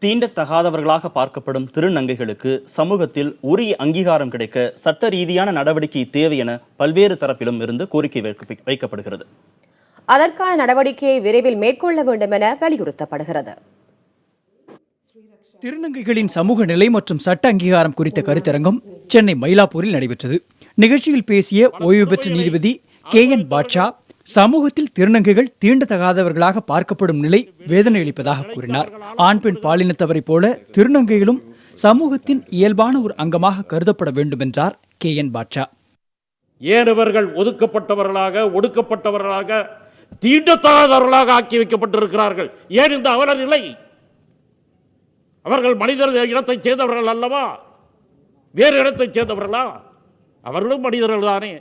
தீண்டத்தகாதவர்களாக பார்க்கப்படும் திருநங்கைகளுக்கு சமூகத்தில் உரிய அங்கீகாரம் கிடைக்க சட்ட ரீதியான நடவடிக்கை தேவை என பல்வேறு தரப்பிலும் இருந்து கோரிக்கை வைக்கப்படுகிறது. அதற்கான நடவடிக்கையை விரைவில் மேற்கொள்ள வேண்டும் என வலியுறுத்தப்படுகிறது. திருநங்கைகளின் சமூக நிலை மற்றும் சட்ட அங்கீகாரம் குறித்த கருத்தரங்கம் சென்னை மயிலாப்பூரில் நடைபெற்றது. நிகழ்ச்சியில் பேசிய ஓய்வு பெற்ற நீதிபதி KN பாட்ஷா, சமூகத்தில் திருநங்கைகள் தீண்டத்தகாதவர்களாக பார்க்கப்படும் நிலை வேதனை அளிப்பதாக கூறினார். ஆண் பெண் பாலினத்தவரை போல திருநங்கைகளும் சமூகத்தின் இயல்பான ஒரு அங்கமாக கருதப்பட வேண்டும் என்றார் KN பாட்ஷா. ஏன் இவர்கள் ஒதுக்கப்பட்டவர்களாக, ஒடுக்கப்பட்டவர்களாக, தீண்டத்தகாதவர்களாக ஆக்கி வைக்கப்பட்டிருக்கிறார்கள்? ஏன் இந்த அவல நிலை? அவர்கள் மனிதர் இனத்தைச் சேர்ந்தவர்கள் அல்லவா? வேறு இடத்தைச் சேர்ந்தவர்களா? அவர்களும் மனிதர்கள் தானே.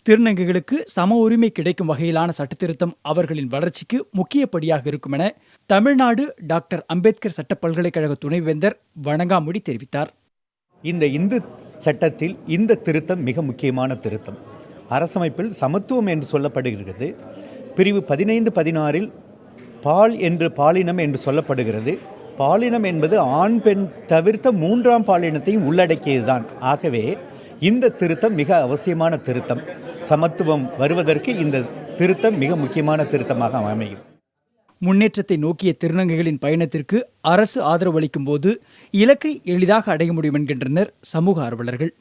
திருநங்கைகளுக்கு சம உரிமை கிடைக்கும் வகையிலான சட்டத்திருத்தம் அவர்களின் வளர்ச்சிக்கு முக்கிய படியாக இருக்கும் என தமிழ்நாடு டாக்டர் அம்பேத்கர் சட்ட பல்கலைக்கழக துணைவேந்தர் வணங்காமுடி தெரிவித்தார். இந்த இந்து சட்டத்தில் இந்த திருத்தம் மிக முக்கியமான திருத்தம். அரசமைப்பில் சமத்துவம் என்று சொல்லப்படுகிறது. பிரிவு 15-16 பால் என்று பாலினம் என்று சொல்லப்படுகிறது. பாலினம் என்பது ஆண் பெண் தவிர்த்த மூன்றாம் பாலினத்தையும் உள்ளடக்கியதுதான். ஆகவே இந்த திருத்தம் மிக அவசியமான திருத்தம். சமத்துவம் வருவதற்கு இந்த திருத்தம் மிக முக்கியமான திருத்தமாக அமையும். முன்னேற்றத்தை நோக்கிய திருநங்கைகளின் பயணத்திற்கு அரசு ஆதரவு அளிக்கும் போது இலக்கை எளிதாக அடைய முடியும் என்கின்றனர் சமூக ஆர்வலர்கள்.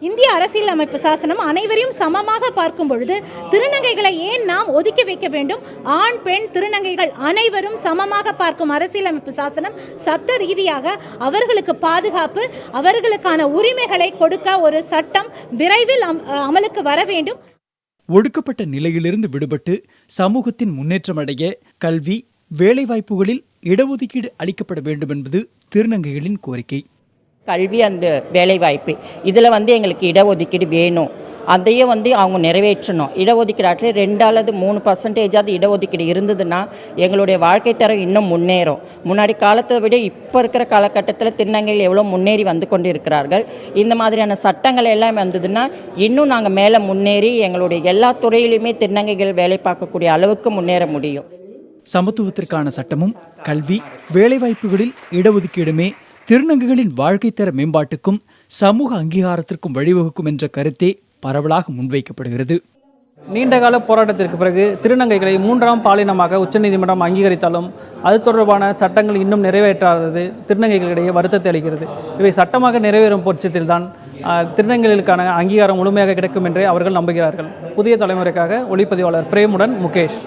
இந்திய அரசியலமைப்பு சாசனம் அனைவரையும் சமமாக பார்க்கும் பொழுது திருநங்கைகளை ஏன் நாம் ஒதுக்கி வைக்க வேண்டும்? ஆண் பெண் திருநங்கைகள் அனைவரும் சமமாக பார்க்கும் அரசியலமைப்பு சாசனம் சட்ட ரீதியாக அவர்களுக்கு பாதுகாப்பு, அவர்களுக்கான உரிமைகளை கொடுக்க ஒரு சட்டம் விரைவில் அமலுக்கு வர வேண்டும். ஒடுக்கப்பட்ட நிலையிலிருந்து விடுபட்டு சமூகத்தின் முன்னேற்றம் அடைய கல்வி, வேலைவாய்ப்புகளில் இடஒதுக்கீடு அளிக்கப்பட வேண்டும் என்பது திருநங்கைகளின் கோரிக்கை. கல்வி அந்த வேலைவாய்ப்பு இதில் எங்களுக்கு இடஒதுக்கீடு வேணும். அதையும் அவங்க நிறைவேற்றணும். இடஒதுக்கீடாட்டில் 2 அல்லது 3% இடஒதுக்கீடு இருந்ததுன்னா எங்களுடைய வாழ்க்கை தரம் இன்னும் முன்னேறும். முன்னாடி காலத்தை விட இப்போ இருக்கிற காலகட்டத்தில் திருநங்கைகள் எவ்வளோ முன்னேறி வந்து கொண்டு இருக்கிறார்கள். இந்த மாதிரியான சட்டங்கள் எல்லாம் வந்ததுன்னா இன்னும் நாங்கள் மேலே முன்னேறி எங்களுடைய எல்லா துறையிலுமே திருநங்கைகள் வேலை பார்க்கக்கூடிய அளவுக்கு முன்னேற முடியும். சமத்துவத்திற்கான சட்டமும் கல்வி, வேலைவாய்ப்புகளில் இடஒதுக்கீடுமே திருநங்கைகளின் வாழ்க்கை தர மேம்பாட்டுக்கும் சமூக அங்கீகாரத்திற்கும் வழிவகுக்கும் என்ற கருத்தே பரவலாக முன்வைக்கப்படுகிறது. நீண்டகால போராட்டத்திற்கு பிறகு திருநங்கைகளை 3ஆம் பாலினமாக உச்சநீதிமன்றம் அங்கீகரித்தாலும் அது தொடர்பான சட்டங்கள் இன்னும் நிறைவேற்றாதது திருநங்கைகளிடையே வருத்தத்தை அளிக்கிறது. இவை சட்டமாக நிறைவேறும் பட்சத்தில் தான் திருநங்கைகளுக்கான அங்கீகாரம் முழுமையாக கிடைக்கும் என்றே அவர்கள் நம்புகிறார்கள். புதிய தலைமுறைக்காக ஒளிப்பதிவாளர் பிரேமுடன் முகேஷ்.